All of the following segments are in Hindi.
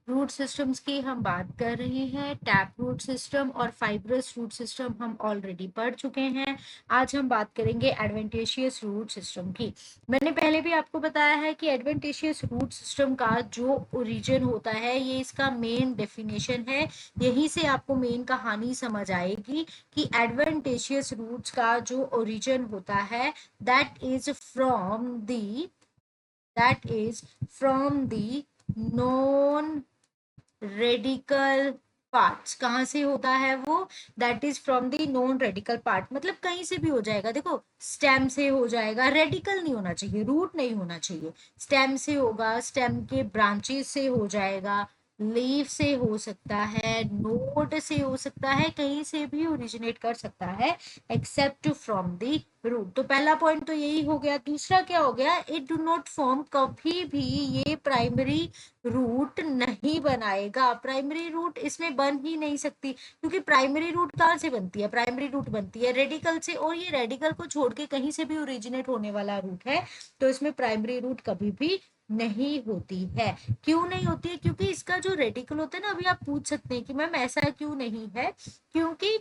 रूट सिस्टम्स की हम बात कर रहे हैं। टैप रूट सिस्टम और फाइब्रस रूट सिस्टम हम ऑलरेडी पढ़ चुके हैं। आज हम बात करेंगे एडवेंटिशियस रूट सिस्टम की। मैंने पहले भी आपको बताया है कि एडवेंटिशियस रूट सिस्टम का जो ओरिजिन होता है, ये इसका मेन डेफिनेशन है। यहीं से आपको मेन कहानी समझ आएगी कि एडवेंटिशियस रूट्स का जो ओरिजिन होता है that is from the non radical parts. कहाँ से होता है वो? That is from the non radical part, मतलब कहीं से भी हो जाएगा। देखो, स्टेम से हो जाएगा, रेडिकल नहीं होना चाहिए, रूट नहीं होना चाहिए। स्टेम से होगा, स्टेम के ब्रांचेस से हो जाएगा, लीफ से हो सकता है, नोड से हो सकता है, कहीं से भी ओरिजिनेट कर सकता है एक्सेप्ट फ्रॉम द रूट। तो पहला पॉइंट तो यही हो गया। दूसरा क्या हो गया? इट डू नॉट फॉर्म, कभी भी ये प्राइमरी रूट नहीं बनाएगा। प्राइमरी रूट इसमें बन ही नहीं सकती, क्योंकि प्राइमरी रूट कहाँ से बनती है? प्राइमरी रूट बनती है रेडिकल से, और ये रेडिकल को छोड़ के कहीं से भी ओरिजिनेट होने वाला रूट है, तो इसमें प्राइमरी रूट कभी भी नहीं होती है। क्यों नहीं होती है? क्योंकि इसका जो रेडिकल होता है ना, अभी आप पूछ सकते हैं कि मैम ऐसा क्यों नहीं है। क्योंकि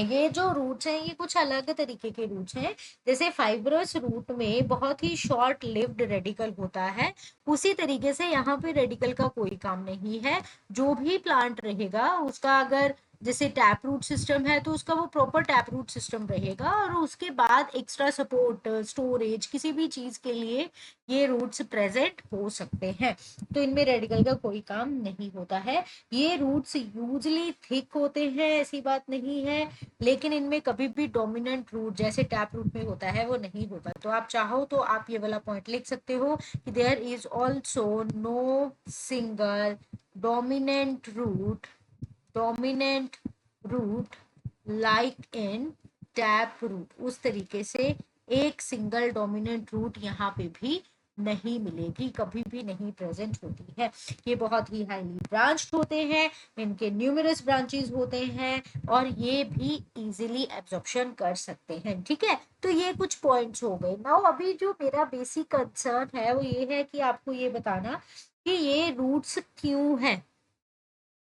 ये जो रूट्स हैं ये कुछ अलग तरीके के रूट्स हैं। जैसे फाइब्रस रूट में बहुत ही शॉर्ट लिव्ड रेडिकल होता है, उसी तरीके से यहाँ पे रेडिकल का कोई काम नहीं है। जो भी प्लांट रहेगा उसका, अगर जैसे टैप रूट सिस्टम है तो उसका वो प्रॉपर टैप रूट सिस्टम रहेगा, और उसके बाद एक्स्ट्रा सपोर्ट, स्टोरेज, किसी भी चीज के लिए ये रूट्स प्रेजेंट हो सकते हैं। तो इनमें रेडिकल का कोई काम नहीं होता है। ये रूट्स यूजली थिक होते हैं, ऐसी बात नहीं है, लेकिन इनमें कभी भी डोमिनेंट रूट जैसे टैप रूट में होता है वो नहीं होता। तो आप चाहो तो आप ये वाला पॉइंट लिख सकते हो कि there is also no single dominant root like in tap root. उस तरीके से एक सिंगल डोमिनेंट रूट यहाँ पे भी नहीं मिलेगी, कभी भी नहीं प्रेजेंट होती है। ये बहुत ही हाईली ब्रांच्ड होते हैं, इनके न्यूमरस ब्रांचेस होते हैं, और ये भी इजीली एब्जॉर्प्शन कर सकते हैं। ठीक है, तो ये कुछ पॉइंट्स हो गए। नाउ अभी जो मेरा बेसिक कंसर्न है वो ये है कि आपको ये बताना कि ये रूट्स क्यों है,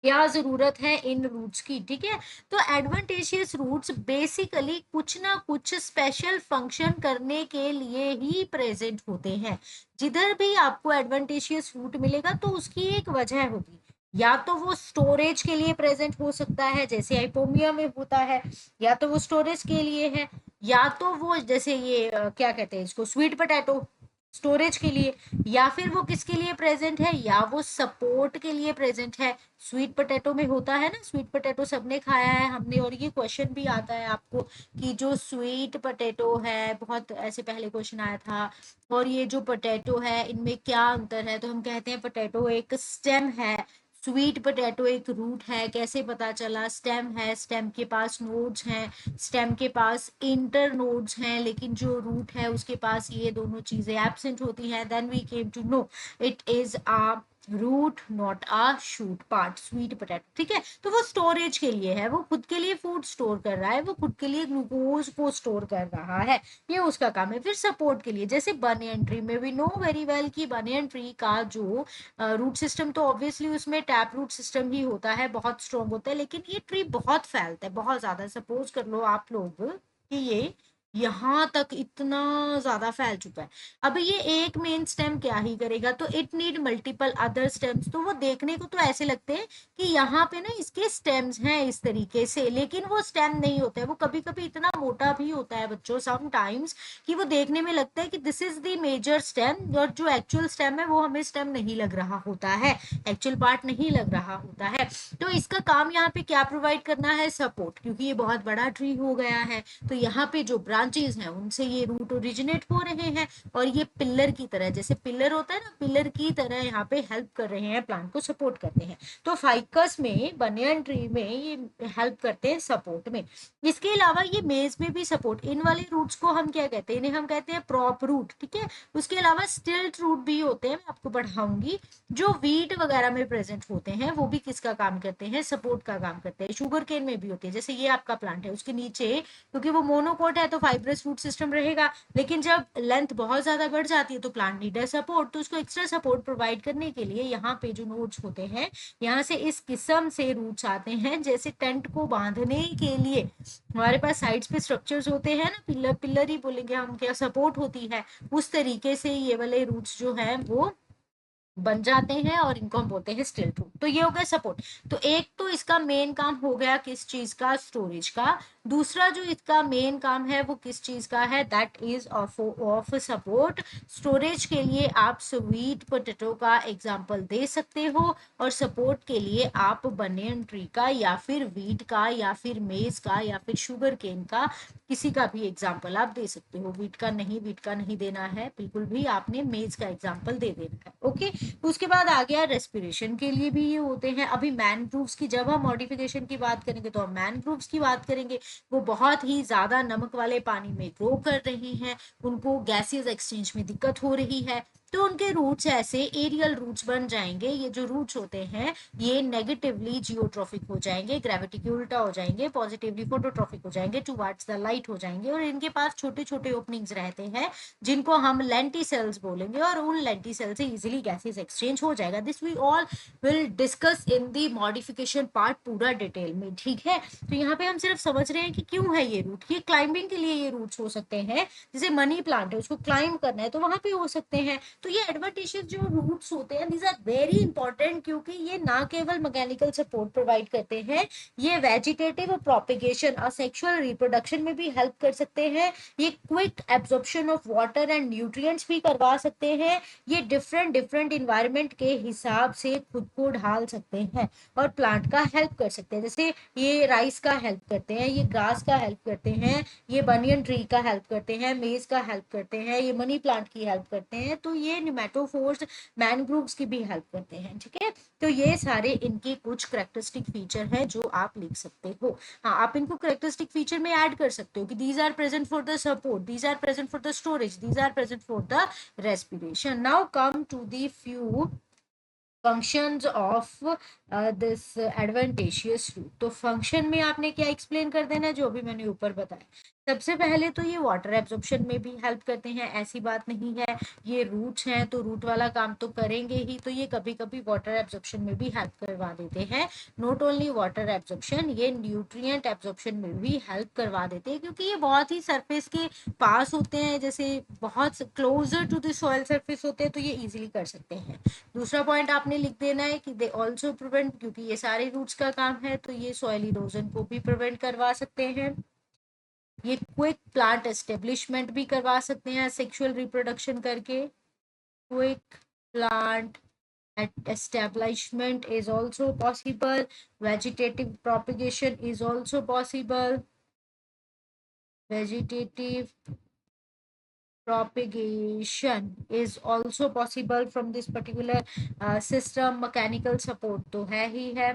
क्या जरूरत है इन रूट्स की। ठीक है, तो एडवांटेशियस रूट्स बेसिकली कुछ ना कुछ स्पेशल फंक्शन करने के लिए ही प्रेजेंट होते हैं। जिधर भी आपको एडवांटेशियस रूट मिलेगा तो उसकी एक वजह होगी। या तो वो स्टोरेज के लिए प्रेजेंट हो सकता है, जैसे हाइपोमिया में होता है, या तो वो स्टोरेज के लिए है, या तो वो जैसे ये क्या कहते हैं इसको, स्वीट पोटैटो, स्टोरेज के लिए, या फिर वो किसके लिए प्रेजेंट है, या वो सपोर्ट के लिए प्रेजेंट है। स्वीट पोटैटो में होता है ना, स्वीट पोटैटो सबने खाया है हमने, और ये क्वेश्चन भी आता है आपको कि जो स्वीट पोटैटो है, बहुत ऐसे पहले क्वेश्चन आया था, और ये जो पोटैटो है इनमें क्या अंतर है? तो हम कहते हैं पोटैटो एक स्टेम है, स्वीट पोटैटो एक रूट है। कैसे पता चला? स्टेम है, स्टेम के पास नोड्स हैं, स्टेम के पास इंटर नोड्स हैं, लेकिन जो रूट है उसके पास ये दोनों चीजें एब्सेंट होती हैं। Then we came to know it is a root not a shoot part, sweet potato. ठीक है, तो वो स्टोरेज के लिए है, वो खुद के लिए फूड स्टोर कर रहा है, वो खुद के लिए ग्लूकोज को स्टोर कर रहा है, ये उसका काम है। फिर सपोर्ट के लिए, जैसे बनियन ट्री में वी नो वेरी वेल कि बनियन ट्री का जो रूट सिस्टम, तो ऑब्वियसली उसमें टैप रूट सिस्टम ही होता है, बहुत स्ट्रॉन्ग होता है, लेकिन ये ट्री बहुत फैलता है, बहुत ज्यादा। सपोज कर लो आप लोग कि ये यहाँ तक इतना ज्यादा फैल चुका है, अब ये एक मेन स्टेम क्या ही करेगा? तो it need multiple other stems. तो वो देखने को तो ऐसे लगते हैं कि यहाँ पे ना इसके स्टेम्स हैं इस तरीके से, लेकिन वो स्टेम नहीं होता है। वो कभी कभी इतना मोटा भी होता है बच्चों, समटाइम्स, कि वो देखने में लगता है कि this is the major stem, और जो एक्चुअल स्टेम है वो हमें स्टेम नहीं लग रहा होता है, एक्चुअल पार्ट नहीं लग रहा होता है। तो इसका काम यहाँ पे क्या प्रोवाइड करना है? सपोर्ट, क्योंकि ये बहुत बड़ा ट्री हो गया है, तो यहाँ पे जो ब्रांचेस हैं उनसे ये रूट ओरिजिनेट हो रहे हैं, और ये पिलर की तरह, जैसे पिलर होता है ना, पिलर की तरह यहाँ पे हेल्प कर रहे हैं, प्लांट को सपोर्ट करते हैं। तो फाइकस में, बनियन ट्री में ये हेल्प करते हैं सपोर्ट में। इसके अलावा ये मेज में भी सपोर्ट, इन वाले रूट्स को हम क्या कहते हैं? इन्हें हम कहते हैं प्रॉप रूट। ठीक है, उसके अलावा स्टिल्ट रूट भी होते हैं, मैं आपको पढ़ाऊंगी, जो वीट वगैरह में प्रेजेंट होते हैं, वो भी किसका काम करते हैं? सपोर्ट का काम करते हैं। शुगर केन में भी होते हैं, जैसे ये आपका प्लांट है, उसके नीचे, क्योंकि वो मोनोकोट है तो फाइब्रस रूट सिस्टम रहेगा, लेकिन जब लेंथ बहुत ज्यादा बढ़ जाती है तो प्लांट नीड सपोर्ट, तो उसको एक्स्ट्रा सपोर्ट प्रोवाइड करने के लिए यहाँ पे जो नोड्स होते हैं, यहाँ से इस किस्म से रूट्स आते हैं, जैसे टेंट को बांधने के लिए हमारे पास साइड्स पे स्ट्रक्चर्स होते हैं ना, पिलर पिलर ही बोलेंगे हम, क्या सपोर्ट होती है, उस तरीके से ये वाले रूट्स जो हैं वो बन जाते हैं और इनको हम बोलते हैं स्टिल्ट रूट। तो ये हो गया सपोर्ट। तो एक तो इसका मेन काम हो गया किस चीज का, स्टोरेज का। दूसरा जो इसका मेन काम है वो किस चीज का है, that is of support. Storage के लिए आप स्वीट पोटैटो का एग्जांपल दे सकते हो, और सपोर्ट के लिए आप बनियन ट्री का या फिर वीट का या फिर मेज का या फिर शुगर केन का किसी का भी एग्जाम्पल आप दे सकते हो। वीट का नहीं देना है बिल्कुल भी, आपने मेज का एग्जाम्पल दे देना है। ओके, उसके बाद आ गया रेस्पिरेशन के लिए भी ये होते हैं। अभी मैनग्रोव्स की जब हम मॉडिफिकेशन की बात करेंगे तो हम मैनग्रोव्स की बात करेंगे। वो बहुत ही ज्यादा नमक वाले पानी में ग्रो कर रही हैं, उनको गैसेस एक्सचेंज में दिक्कत हो रही है, तो उनके रूट्स ऐसे एरियल रूट्स बन जाएंगे। ये जो रूट्स होते हैं ये नेगेटिवली जियोट्रॉफिक हो जाएंगे, ग्रेविटी के उल्टा हो जाएंगे, पॉजिटिवली फोटोट्रॉफिक हो जाएंगे, टुवर्ड्स द लाइट हो जाएंगे, और इनके पास छोटे छोटे ओपनिंग्स रहते हैं जिनको हम लेंटिसेल्स बोलेंगे, और उन लेंटिसेल से इजीली गैसेस एक्सचेंज हो जाएगा। This we all will discuss in the modification part पूरा डिटेल में, ठीक है। तो यहाँ पे हम सिर्फ समझ रहे हैं कि क्यों है ये रूट, ये क्लाइंबिंग के लिए ये रूट्स हो सकते हैं। जैसे मनी प्लांट है, उसको क्लाइंब करना है तो वहां पे हो सकते हैं। तो ये एडवांटेजेस जो रूट्स होते हैं, दीज आर वेरी इंपॉर्टेंट, क्योंकि ये ना केवल मैकेनिकल सपोर्ट प्रोवाइड करते हैं, ये वेजिटेटिव प्रोपिगेशन और सेक्सुअल रिप्रोडक्शन में भी हेल्प कर सकते हैं, ये quick absorption of water and nutrients भी करवा सकते हैं, ये डिफरेंट डिफरेंट इन्वायरमेंट के हिसाब से खुद को ढाल सकते हैं और प्लांट का हेल्प कर सकते हैं। जैसे ये राइस का हेल्प करते हैं, ये ग्रास का हेल्प करते हैं, ये बनियन ट्री का हेल्प करते हैं, मेज का हेल्प करते हैं, ये मनी प्लांट की हेल्प करते हैं, तो ये निमेटोफोर्स मैनग्रोव्स की भी हेल्प करते हैं, ठीक है। तो ये सारे इनके कुछ करेक्टरिस्टिक फीचर है जो आप लिख सकते हो। हाँ, आप इनको करेक्टरिस्टिक फीचर में ऐड कर सकते हो कि these are present for the support, these are present for the storage, these are present for the respiration. Now come to the few functions of this advantageous root. तो फंक्शन में आपने क्या एक्सप्लेन कर देना, जो भी मैंने ऊपर बताया। सबसे पहले तो ये वाटर एब्जॉर्प्शन में भी हेल्प करते हैं, ऐसी बात नहीं है। ये रूट्स हैं तो रूट वाला काम तो करेंगे ही, तो ये कभी कभी वाटर एब्जॉर्प्शन में भी हेल्प करवा देते हैं। नॉट ओनली वाटर एब्जॉर्प्शन, ये न्यूट्रिएंट एब्जॉर्प्शन में भी हेल्प करवा देते हैं, क्योंकि ये बहुत ही सरफेस के पास होते हैं, जैसे बहुत closer to the soil surface होते हैं, तो ये इजीली कर सकते हैं। दूसरा पॉइंट आपने लिख देना है कि दे ऑल्सो प्रिवेंट, क्योंकि ये सारे रूट्स का काम है, तो ये सॉइल इरोजन को भी प्रिवेंट करवा सकते हैं। ये क्विक प्लांट एस्टेब्लिशमेंट भी करवा सकते हैं सेक्सुअल रिप्रोडक्शन करके। Quick plant establishment is also possible, vegetative propagation is also possible, vegetative propagation is also possible from this particular system. Mechanical support तो है ही है,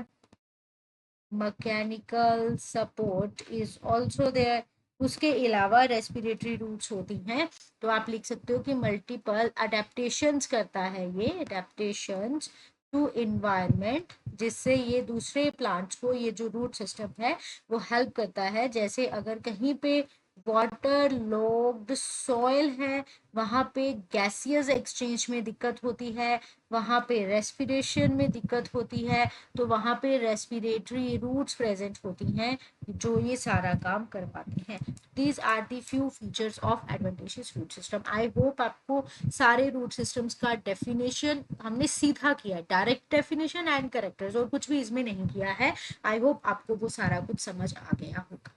mechanical support is also there. उसके अलावा रेस्पिरेटरी रूट्स होती हैं, तो आप लिख सकते हो कि मल्टीपल अडेप्टेशंस करता है ये, अडेप्टेशंस टू इन्वायरमेंट, जिससे ये दूसरे प्लांट्स को, ये जो रूट सिस्टम है वो हेल्प करता है। जैसे अगर कहीं पे वाटर लॉग्ड सॉइल है, वहां पे गैसियस एक्सचेंज में दिक्कत होती है, वहां पे रेस्पिरेशन में दिक्कत होती है, तो वहां पे रेस्पिरेटरी रूट्स प्रेजेंट होती हैं जो ये सारा काम करवाती हैं। These are the few features of advantages root system. I hope आपको सारे रूट सिस्टम्स का डेफिनेशन हमने सीधा किया, डायरेक्ट डेफिनेशन एंड कैरेक्टर्स, और कुछ भी इसमें नहीं किया है। आई होप आपको वो सारा कुछ समझ आ गया होगा।